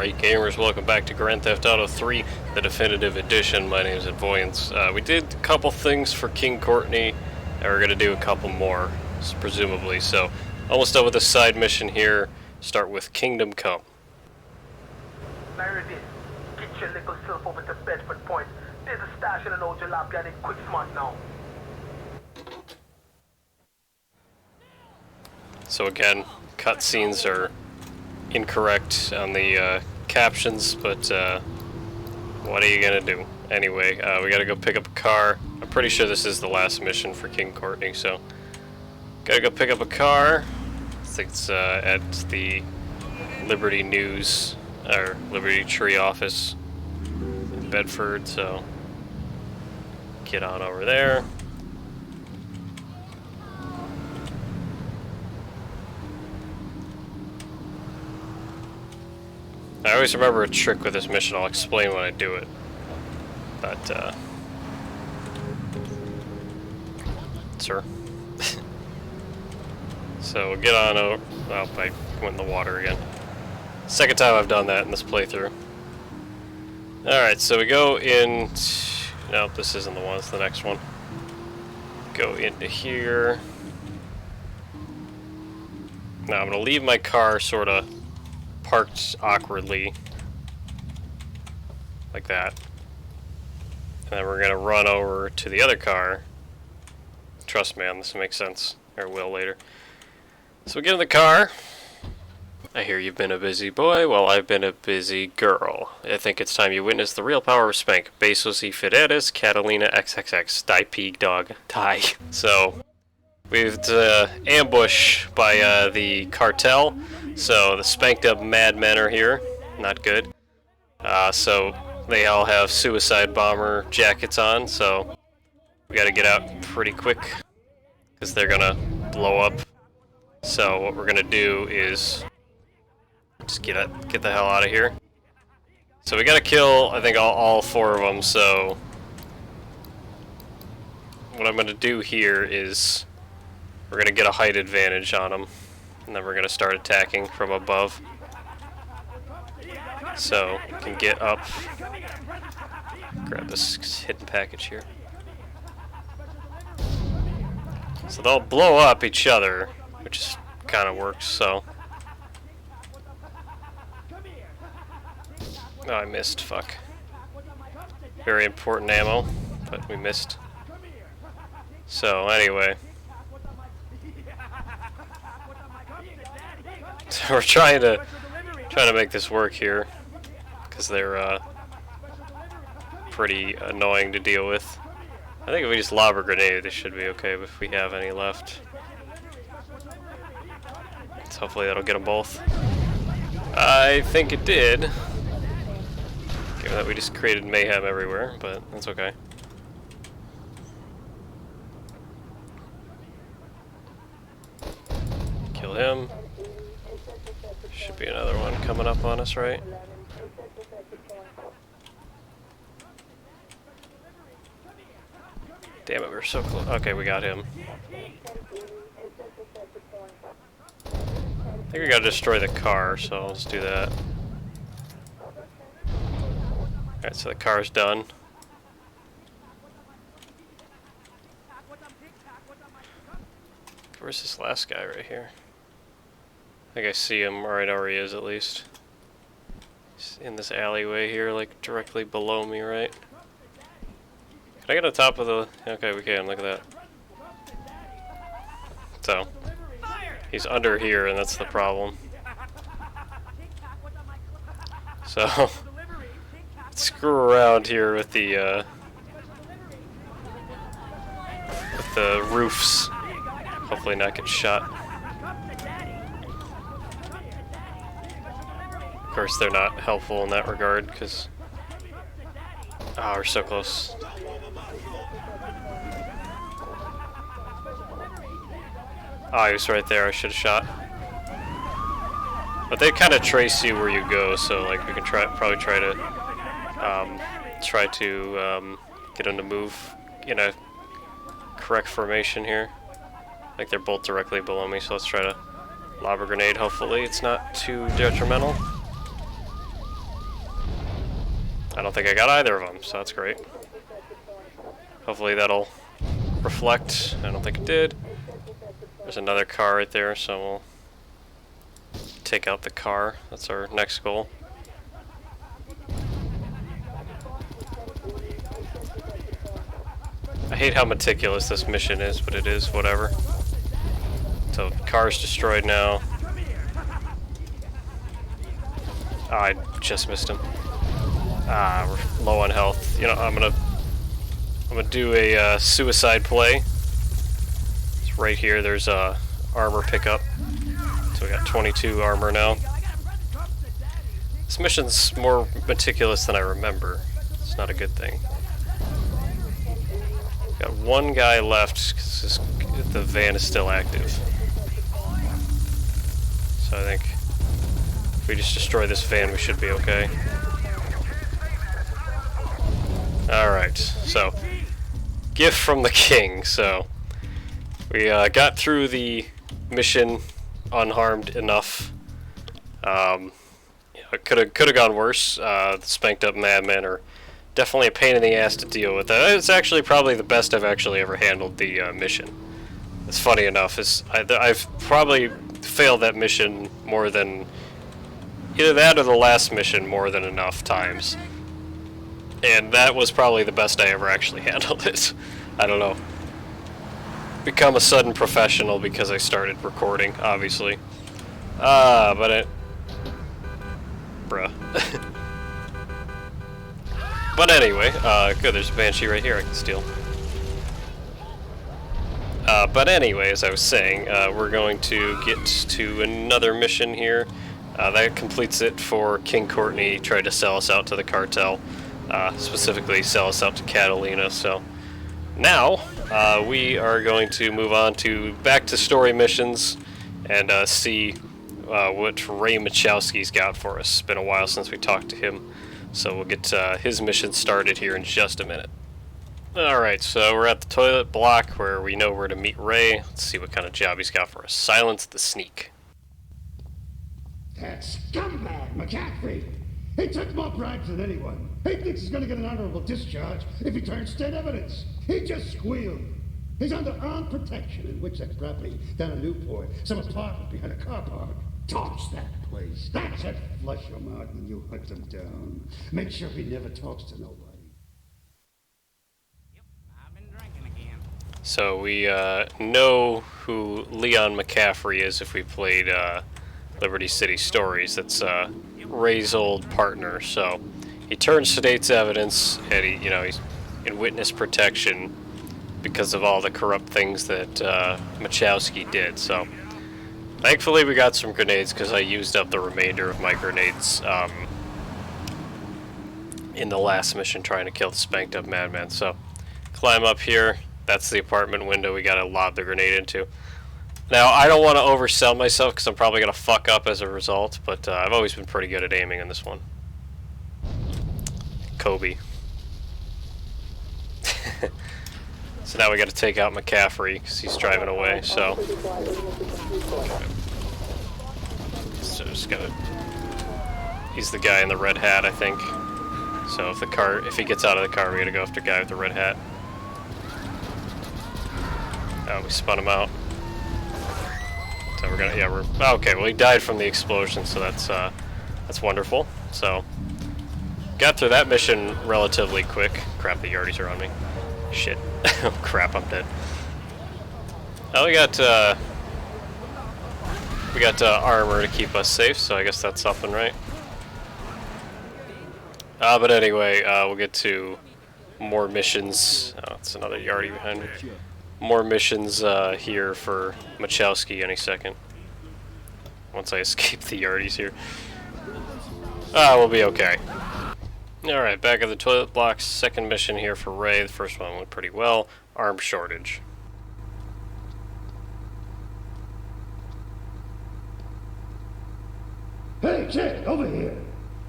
Alright gamers, welcome back to Grand Theft Auto 3, the definitive edition. My name is Avoyance. We did a couple things for King Courtney, and we're going to do a couple more, presumably. So, almost done with this side mission here. Start with Kingdom Come. Meredith, get your little self over to Bedford Point. There's a stash in an old jalopy and quick smart now. So again, cutscenes are incorrect on the captions, but what are you gonna do? Anyway, we gotta go pick up a car. I'm pretty sure this is the last mission for King Courtney, so gotta go pick up a car. I think it's at the Liberty News or Liberty Tree office in Bedford, so get on over there. I always remember a trick with this mission. I'll explain when I do it. But, sir. So we'll get on over. Oh, I went in the water again. Second time I've done that in this playthrough. Alright, so we go in. Nope, this isn't the one, it's the next one. Go into here. Now I'm gonna leave my car sorta parked awkwardly, like that. And then we're gonna run over to the other car. Trust me, this makes sense, or will later. So we get in the car. I hear you've been a busy boy. Well, I've been a busy girl. I think it's time you witness the real power of Spank. Besos y Fideres, Catalina XXX, Die Pig Dog, Die. So, we've ambushed by the Cartel. So, the Spanked Up Madmen are here. Not good. So, they all have suicide bomber jackets on, so we gotta get out pretty quick, because they're gonna blow up. So, what we're gonna do is just get the hell out of here. So we gotta kill, I think, all four of them, so what I'm gonna do here is we're gonna get a height advantage on them, and then we're gonna start attacking from above. So, we can get up, grab this hidden package here. So they'll blow up each other, which kind of works, so. Oh, I missed, fuck. Very important ammo, but we missed. So, anyway. So we're trying to make this work here, because they're pretty annoying to deal with. I think if we just lob a grenade, this should be okay if we have any left. So hopefully that'll get them both. I think it did. Given that we just created mayhem everywhere, but that's okay. Kill him. Should be another one coming up on us, right? Damn it, we were so close. Okay, we got him. I think we gotta destroy the car, so let's do that. Alright, so the car's done. Where's this last guy right here? I think I see him, or I know where he is at least. He's in this alleyway here, like directly below me, right? Can I get on top of the... Okay, we can, look at that. So, he's under here, and that's the problem. So, screw around here with the roofs. Hopefully not get shot. Of course, they're not helpful in that regard, because... Oh, we're so close. Oh, he was right there. I should have shot. But they kind of trace you where you go, so like we can probably try to get them to move in a correct formation here. Like they're both directly below me, so let's try to lob a grenade. Hopefully, it's not too detrimental. think I got either of them, so that's great. Hopefully that'll reflect. I don't think it did. There's another car right there, so we'll take out the car. That's our next goal. I hate how meticulous this mission is, but it is, whatever. So, car's destroyed now. Oh, I just missed him. Ah, we're low on health. You know, I'm gonna do a suicide play. It's right here. There's a armor pickup. So we got 22 armor now. This mission's more meticulous than I remember. It's not a good thing. Got one guy left because the van is still active. So I think if we just destroy this van, we should be okay. Alright, so gift from the king. So we got through the mission unharmed enough. It could have gone worse. The Spanked Up Madmen are definitely a pain in the ass to deal with. It's actually probably the best I've actually ever handled the mission. It's funny enough, I've probably failed that mission more than either that or the last mission more than enough times. And that was probably the best I ever actually handled it. I don't know. Become a sudden professional because I started recording, obviously. But it... Bruh. But anyway, good, there's a Banshee right here I can steal. But anyway, as I was saying, we're going to get to another mission here. That completes it for King Courtney. He tried to sell us out to the Cartel. Specifically sell us out to Catalina. So now we are going to move on to back to story missions and see what Ray Machowski's got for us. It's been a while since we talked to him, so we'll get his mission started here in just a minute. Alright, so we're at the toilet block where we know where to meet Ray. Let's see what kind of job he's got for us. Silence the sneak. That scumbag, McAffrey! He took more bribes than anyone. He thinks he's gonna get an honorable discharge if he turns state evidence. He just squealed. He's under armed protection in Wichita property down in Newport, some apartment behind a car park. Torch that place. That's it. Flush him out when you hunt him down. Make sure he never talks to nobody. Yep, I've been drinking again. So we know who Leon McAffrey is if we played Liberty City Stories. That's Ray's old partner. So he turns state's evidence, and he's in witness protection because of all the corrupt things that Machowski did. So thankfully we got some grenades because I used up the remainder of my grenades in the last mission trying to kill the Spanked Up Madman. So climb up here. That's the apartment window we gotta lob the grenade into. Now, I don't want to oversell myself because I'm probably going to fuck up as a result, but I've always been pretty good at aiming in this one. Kobe. So now we got to take out McAffrey because he's driving away, so just gotta... He's the guy in the red hat, I think. So if he gets out of the car, we gotta go after the guy with the red hat. Oh, we spun him out. So we're gonna, okay, well he died from the explosion, so that's wonderful. So, got through that mission relatively quick. Crap, the yardies are on me. Shit. Oh crap, I'm dead. Oh, we got armor to keep us safe, so I guess that's something, right? But anyway, we'll get to more missions. Oh, it's another yardie behind me. More missions here for Machowski any second. Once I escape the yardies here. We'll be okay. Alright, back at the toilet block. Second mission here for Ray. The first one went pretty well. Arm shortage. Hey, kid, over here!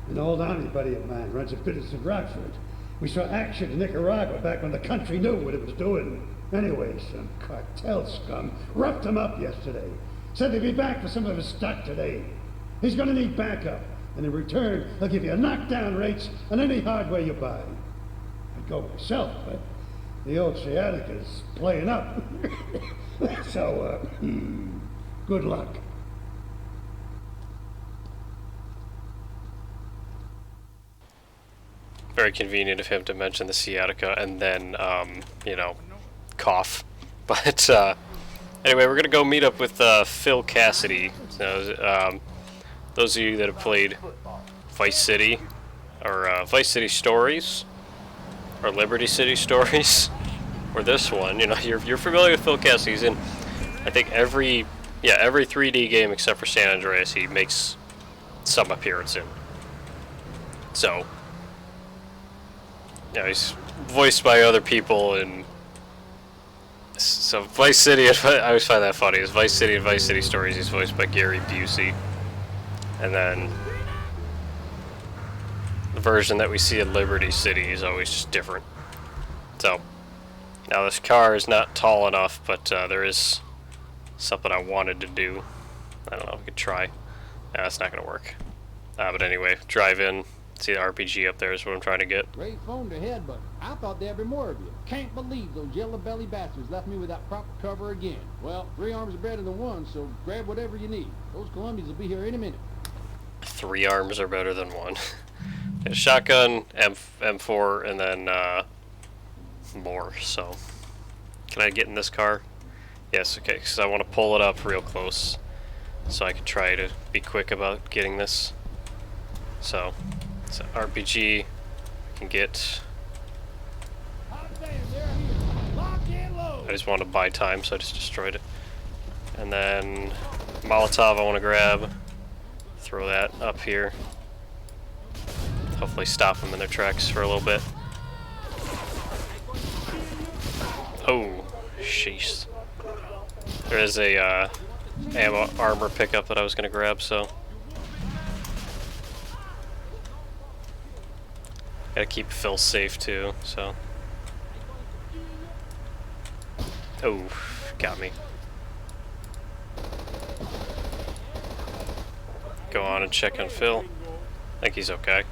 An old army buddy of mine runs a business in Rockford. We saw action in Nicaragua back when the country knew what it was doing. Anyway, some cartel scum roughed him up yesterday. Said they'd be back for some of his stock today. He's gonna need backup. And in return, I'll give you knockdown rates on any hardware you buy. I'd go myself, but the old sciatica's playing up. So, good luck. Very convenient of him to mention the sciatica and then, you know, cough. But, anyway, we're gonna go meet up with, Phil Cassidy. So, those of you that have played Vice City, or, Vice City Stories, or Liberty City Stories, or this one, you know, you're familiar with Phil Cassidy. He's in, I think, every 3D game except for San Andreas, he makes some appearance in. So, you know, he's voiced by other people, and so Vice City, I always find that funny, is Vice City and Vice City Stories, he's voiced by Gary Busey. And then the version that we see in Liberty City is always just different. So, now this car is not tall enough, but there is something I wanted to do. I don't know, we could try. Nah, that's not going to work. But anyway, drive in. See the RPG up there is what I'm trying to get. Great phone to head, but I thought there'd be more of you. Can't believe those yellow belly bastards left me without proper cover again. Well, 3 arms are better than 1, so grab whatever you need. Those Colombians will be here any minute. 3 arms are better than 1. A shotgun, M4, and then more. So, can I get in this car? Yes, okay, because I want to pull it up real close so I can try to be quick about getting this. So, it's an RPG. I can get. I just want to buy time, so I just destroyed it. And then Molotov I want to grab. Throw that up here. Hopefully stop them in their tracks for a little bit. Oh, sheesh. There is a ammo armor pickup that I was going to grab, so. Gotta keep Phil safe too, so. Oh, got me. Go on and check on Phil. I think he's okay.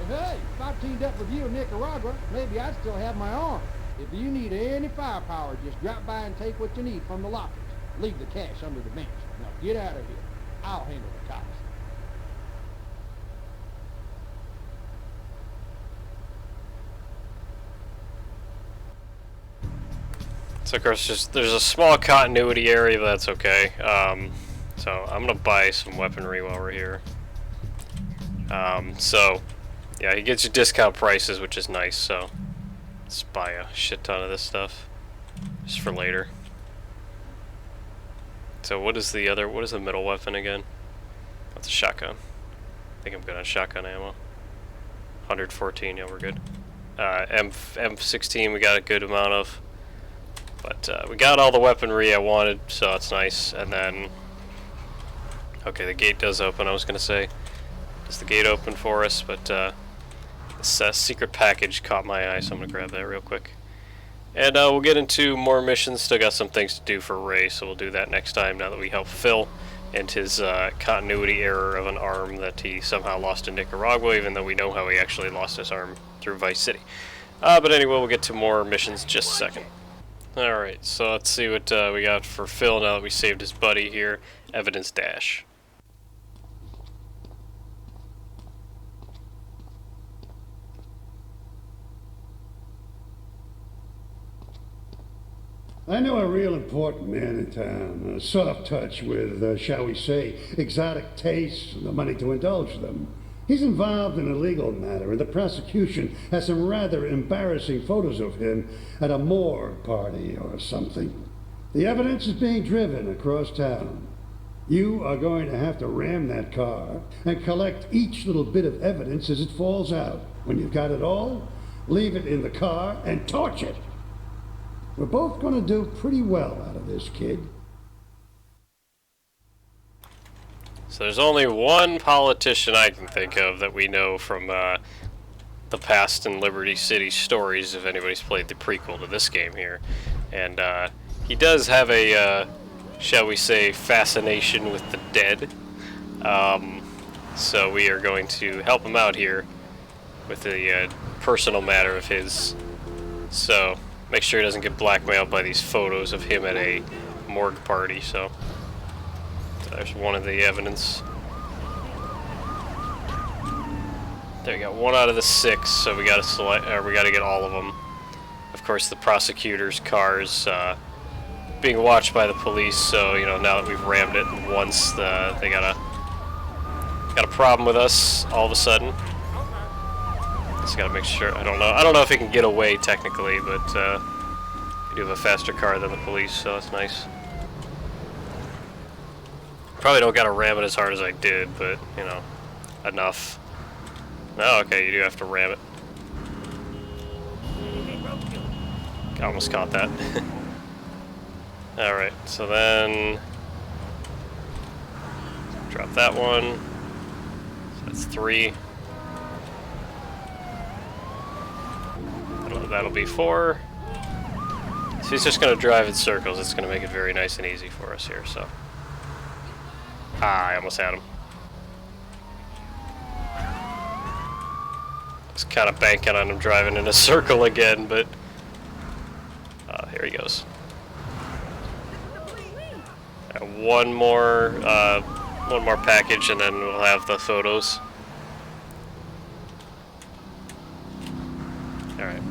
Hey, if I teamed up with you in Nicaragua, maybe I'd still have my arm. If you need any firepower, just drop by and take what you need from the lockers. Leave the cash under the bench. Now get out of here. I'll handle the cops. So of course there's a small continuity area, but that's okay. So I'm gonna buy some weaponry while we're here. So yeah, he gets you discount prices, which is nice, so let's buy a shit ton of this stuff just for later. So what is the middle weapon again? That's a shotgun. I think I'm good on shotgun ammo. 114, yeah, we're good. M16 we got a good amount of. But we got all the weaponry I wanted, so that's nice. And then, okay, the gate does open. I was gonna say, does the gate open for us? But this secret package caught my eye, so I'm gonna grab that real quick. And we'll get into more missions. Still got some things to do for Ray, so we'll do that next time. Now that we help Phil and his continuity error of an arm that he somehow lost in Nicaragua, even though we know how he actually lost his arm through Vice City. But anyway, we'll get to more missions in just a second. Alright, so let's see what we got for Phil now that we saved his buddy here. Evidence dash. I know a real important man in town, a soft touch with, shall we say, exotic tastes and the money to indulge them. He's involved in a legal matter, and the prosecution has some rather embarrassing photos of him at a morgue party or something. The evidence is being driven across town. You are going to have to ram that car and collect each little bit of evidence as it falls out. When you've got it all, leave it in the car and torch it. We're both going to do pretty well out of this, kid. So there's only one politician I can think of that we know from the past in Liberty City Stories, if anybody's played the prequel to this game here. And he does have a, shall we say, fascination with the dead. So we are going to help him out here with a personal matter of his. So make sure he doesn't get blackmailed by these photos of him at a morgue party. So there's one of the evidence. There we go, 1 out of the 6. So we got to select, or we got to get all of them. Of course, the prosecutor's car's being watched by the police. So you know, now that we've rammed it once, they got a problem with us all of a sudden. Just gotta make sure. I don't know if he can get away technically, but we do have a faster car than the police, so that's nice. Probably don't gotta ram it as hard as I did, but you know, enough. No, okay, you do have to ram it. I almost caught that. Alright, so then drop that one. So that's 3. That'll be 4. So he's just going to drive in circles. It's going to make it very nice and easy for us here. So, I almost had him. Just kind of banking on him driving in a circle again, but here he goes. One more package, and then we'll have the photos. All right.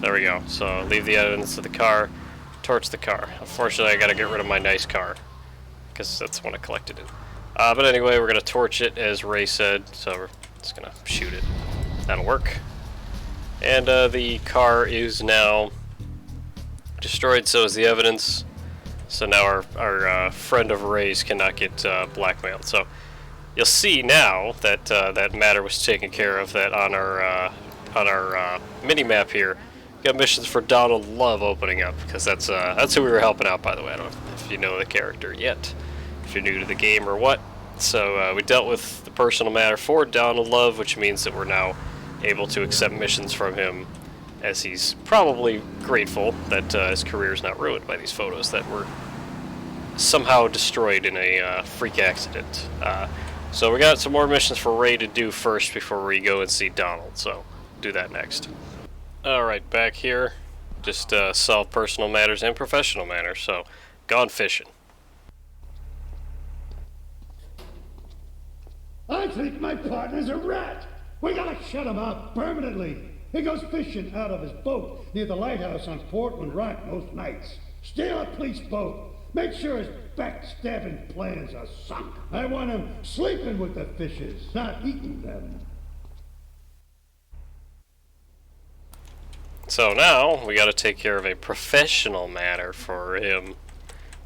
There we go. So leave the evidence of the car, torch the car. Unfortunately, I got to get rid of my nice car because that's when I collected it. But anyway, we're gonna torch it as Ray said. So we're just gonna shoot it. That'll work. And the car is now destroyed. So is the evidence. So now our friend of Ray's cannot get blackmailed. So you'll see now that that matter was taken care of. That on our mini map here. Got missions for Donald Love opening up, because that's who we were helping out, by the way. I don't know if you know the character yet, if you're new to the game or what. So we dealt with the personal matter for Donald Love, which means that we're now able to accept missions from him, as he's probably grateful that his career is not ruined by these photos that were somehow destroyed in a freak accident. So we got some more missions for Ray to do first before we go and see Donald, so do that next. Alright, back here, just solve personal matters and professional matters, so gone fishing. I think my partner's a rat. We gotta shut him up permanently. He goes fishing out of his boat near the lighthouse on Portland Rock most nights. Steal a police boat. Make sure his backstabbing plans are sunk. I want him sleeping with the fishes, not eating them. So now we got to take care of a professional matter for him,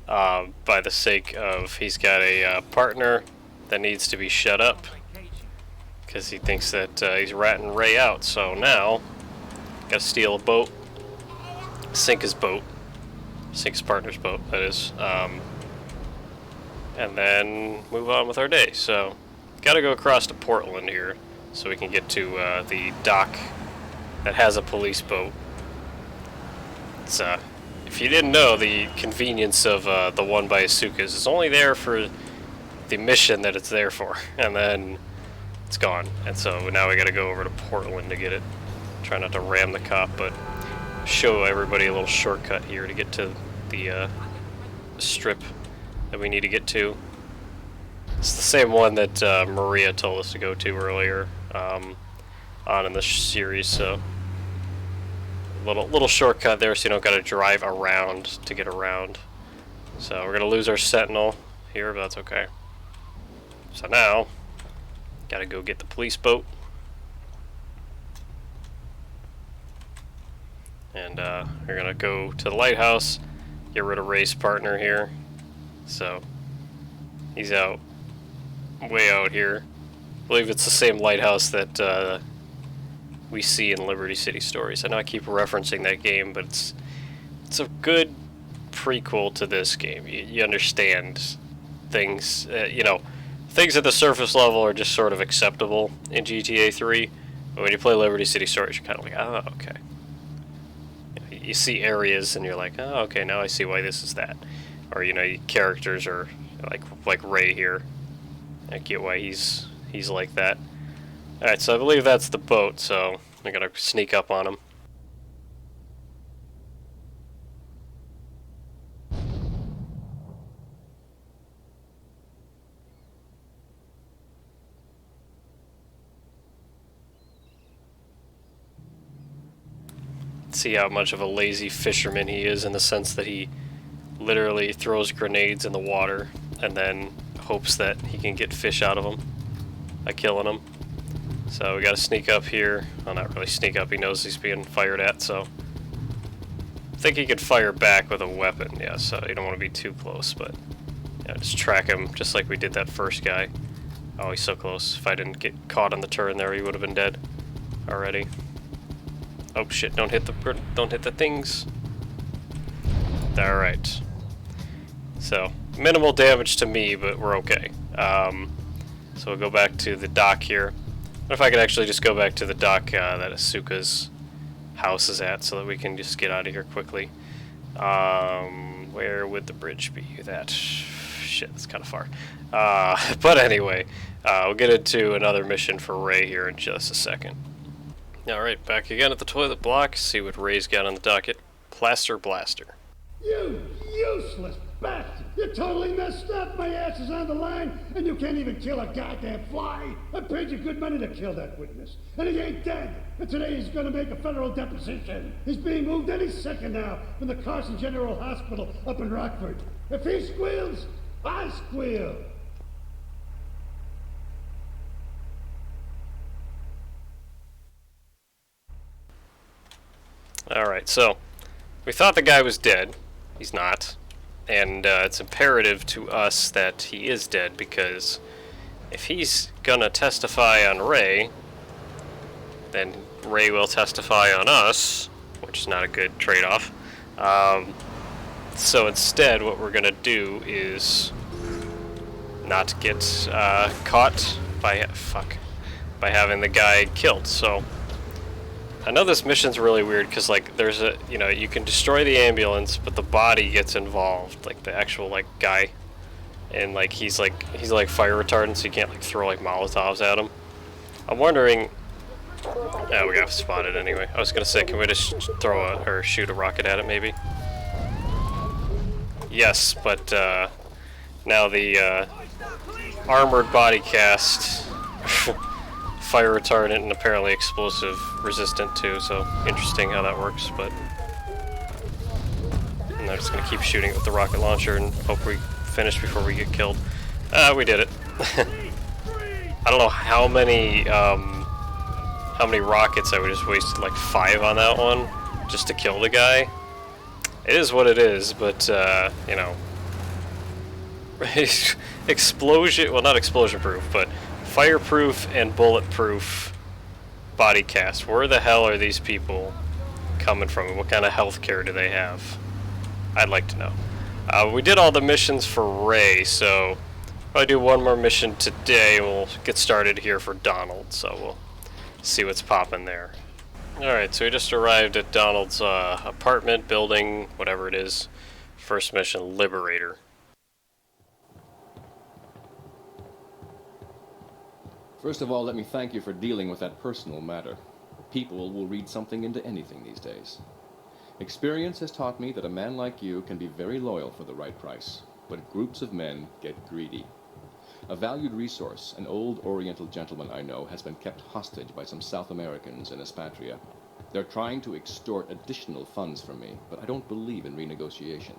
by the sake of he's got a partner that needs to be shut up because he thinks that he's ratting Ray out. So now got to steal a boat, sink his boat, sink his partner's boat, that is, and then move on with our day. So got to go across to Portland here so we can get to the dock that has a police boat. It's if you didn't know, the convenience of the one by Asuka's is only there for the mission that it's there for, and then it's gone. And so now we gotta go over to Portland to get it. Try not to ram the cop, but show everybody a little shortcut here to get to the strip that we need to get to. It's the same one that Maria told us to go to earlier. On in the series, so little shortcut there, so you don't got to drive around to get around. So we're gonna lose our sentinel here, but that's okay. So now gotta go get the police boat, and we're gonna go to the lighthouse, get rid of Ray's partner here. So he's out, way out here. I believe it's the same lighthouse that we see in Liberty City Stories. I know I keep referencing that game, but it's a good prequel to this game. You understand things, you know, things at the surface level are just sort of acceptable in GTA 3, but when you play Liberty City Stories, you're kind of like, oh, okay. You see areas and you're like, oh, okay, now I see why this is that. Or, you know, characters are like Ray here. I get why he's he's like that. Alright, so I believe that's the boat, so I gotta sneak up on him. See how much of a lazy fisherman he is, in the sense that he literally throws grenades in the water and then hopes that he can get fish out of them by killing them. So we gotta sneak up here. Well, not really sneak up, he knows he's being fired at, so I think he could fire back with a weapon, yeah, so you don't want to be too close, but yeah, just track him just like we did that first guy. Oh, he's so close. If I didn't get caught on the turn there, he would have been dead already. Oh shit, don't hit the things. Alright. So, minimal damage to me, but we're okay. So we'll go back to the dock here. What if I could actually just go back to the dock that Asuka's house is at, so that we can just get out of here quickly. Where would the bridge be? That... shit, that's kind of far. But anyway, we'll get into another mission for Ray here in just a second. Alright, back again at the toilet block. See what Ray's got on the docket. Plaster Blaster. You useless bastard! You totally messed up! My ass is on the line, and you can't even kill a goddamn fly! I paid you good money to kill that witness, and he ain't dead! And today he's gonna make a federal deposition! He's being moved any second now from the Carson General Hospital up in Rockford. If he squeals, I squeal! Alright, so we thought the guy was dead. He's not. And it's imperative to us that he is dead, because if he's gonna testify on Ray, then Ray will testify on us, which is not a good trade-off. So instead, what we're gonna do is not get caught by having the guy killed. So I know this mission's really weird because, like, there's a, you know, you can destroy the ambulance, but the body gets involved, like the actual, like, guy, and like he's fire retardant, so you can't like throw like Molotovs at him. I'm wondering. Yeah, we got spotted anyway. I was gonna say, can we just throw or shoot a rocket at it, maybe? Yes, but now the armored body cast. Fire retardant and apparently explosive resistant too, so interesting how that works, but I'm just gonna keep shooting with the rocket launcher and hope we finish before we get killed. We did it. I don't know how many rockets I would just wasted, like 5 on that one just to kill the guy. It is what it is, but you know, explosion, well, not explosion proof, but fireproof and bulletproof body cast. Where the hell are these people coming from? What kind of health care do they have? I'd like to know. We did all the missions for Ray, so if I do one more mission today, we'll get started here for Donald, so we'll see what's popping there. Alright, so we just arrived at Donald's apartment, building, whatever it is. First mission, Liberator. First of all, let me thank you for dealing with that personal matter. People will read something into anything these days. Experience has taught me that a man like you can be very loyal for the right price, but groups of men get greedy. A valued resource, an old Oriental gentleman I know, has been kept hostage by some South Americans in Espatria. They're trying to extort additional funds from me, but I don't believe in renegotiation.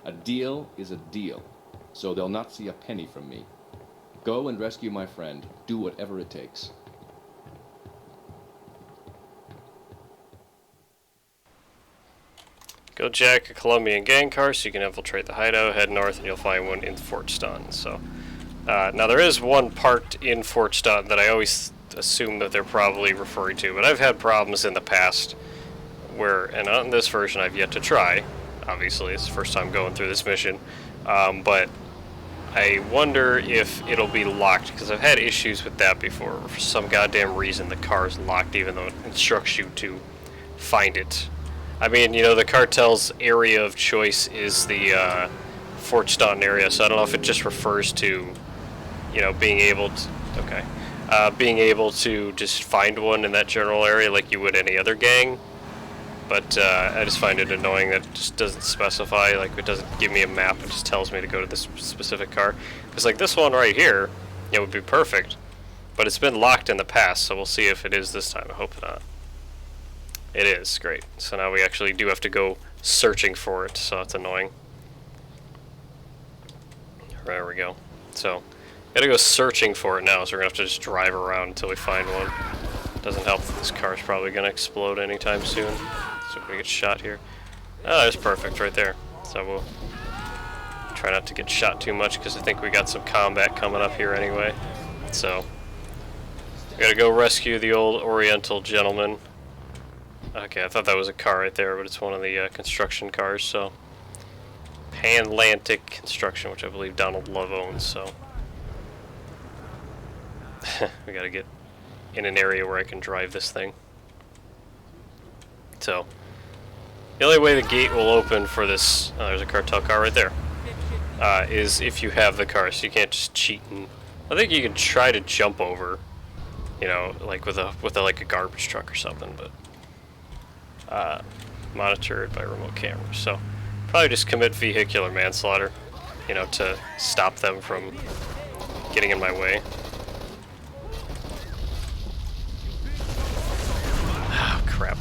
A deal is a deal, so they'll not see a penny from me. Go and rescue my friend. Do whatever it takes. Go jack a Colombian gang car so you can infiltrate the hideout. Head north and you'll find one in Fort Staunton. So, now there is one parked in Fort Staunton that I always assume that they're probably referring to, but I've had problems in the past where, and on this version I've yet to try, obviously it's the first time going through this mission, but I wonder if it'll be locked, because I've had issues with that before. For some goddamn reason the car is locked even though it instructs you to find it. I mean, you know, the cartel's area of choice is the Fort Staunton area, so I don't know if it just refers to, you know, being able to... Okay. being able to just find one in that general area like you would any other gang. But I just find it annoying that it just doesn't specify, like it doesn't give me a map, it just tells me to go to this specific car. Because like this one right here, it would be perfect. But it's been locked in the past, so we'll see if it is this time. I hope not. It is, great. So now we actually do have to go searching for it, so it's annoying. There we go. So, gotta go searching for it now, so we're gonna have to just drive around until we find one. Doesn't help that this car's probably gonna explode anytime soon. So we're gonna get shot here. Oh, that's perfect right there. So we'll try not to get shot too much, because I think we got some combat coming up here anyway. So, we gotta go rescue the old Oriental Gentleman. Okay, I thought that was a car right there, but it's one of the construction cars, so. Panlantic Construction, which I believe Donald Love owns, so. We gotta get in an area where I can drive this thing. So, the only way the gate will open for this, oh, there's a cartel car right there, is if you have the car, so you can't just cheat and, I think you can try to jump over, you know, like with a like a garbage truck or something, but monitored by remote cameras. So probably just commit vehicular manslaughter, you know, to stop them from getting in my way. Oh, crap.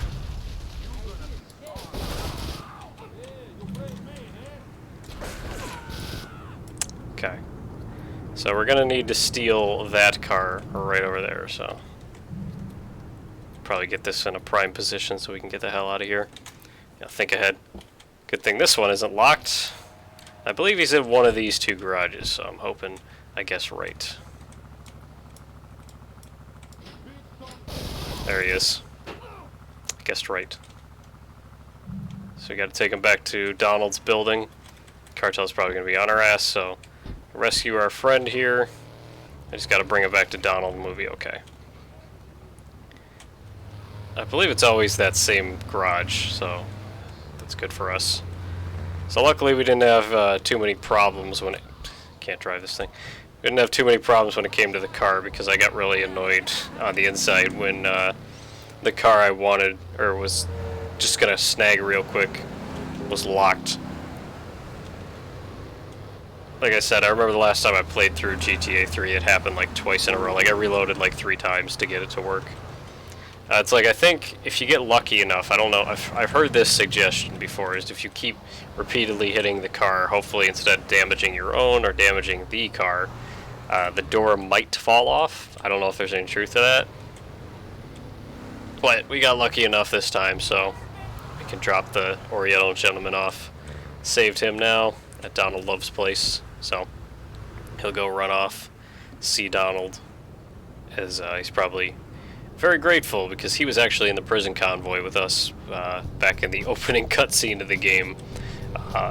Okay. So we're gonna need to steal that car right over there, so probably get this in a prime position so we can get the hell out of here. Yeah, think ahead. Good thing this one isn't locked. I believe he's in one of these two garages, so I'm hoping I guess right. There he is. I guessed right. So we gotta take him back to Donald's building. Cartel's probably gonna be on our ass, so rescue our friend here. I just gotta bring him back to Donald and we'll be okay. I believe it's always that same garage, so that's good for us. So luckily we didn't have too many problems when it... Can't drive this thing. We didn't have too many problems when it came to the car, because I got really annoyed on the inside when the car I wanted, or was just gonna snag real quick, was locked. Like I said, I remember the last time I played through GTA 3, it happened like twice in a row. Like I reloaded like 3 times to get it to work. It's like, I think if you get lucky enough, I don't know, I've heard this suggestion before, is if you keep repeatedly hitting the car, hopefully instead of damaging your own or damaging the car, the door might fall off. I don't know if there's any truth to that. But we got lucky enough this time, so we can drop the Oriental Gentleman off. Saved him now at Donald Love's place, so he'll go run off, see Donald, as he's probably very grateful, because he was actually in the prison convoy with us back in the opening cutscene of the game.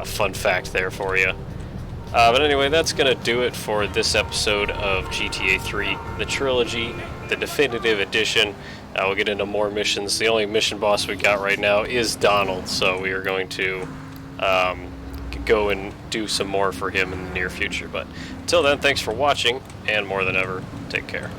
Fun fact there for you. But anyway, that's going to do it for this episode of GTA 3, the trilogy, the definitive edition. We'll get into more missions. The only mission boss we got right now is Donald, so we are going to go and do some more for him in the near future. But until then, thanks for watching, and more than ever, take care.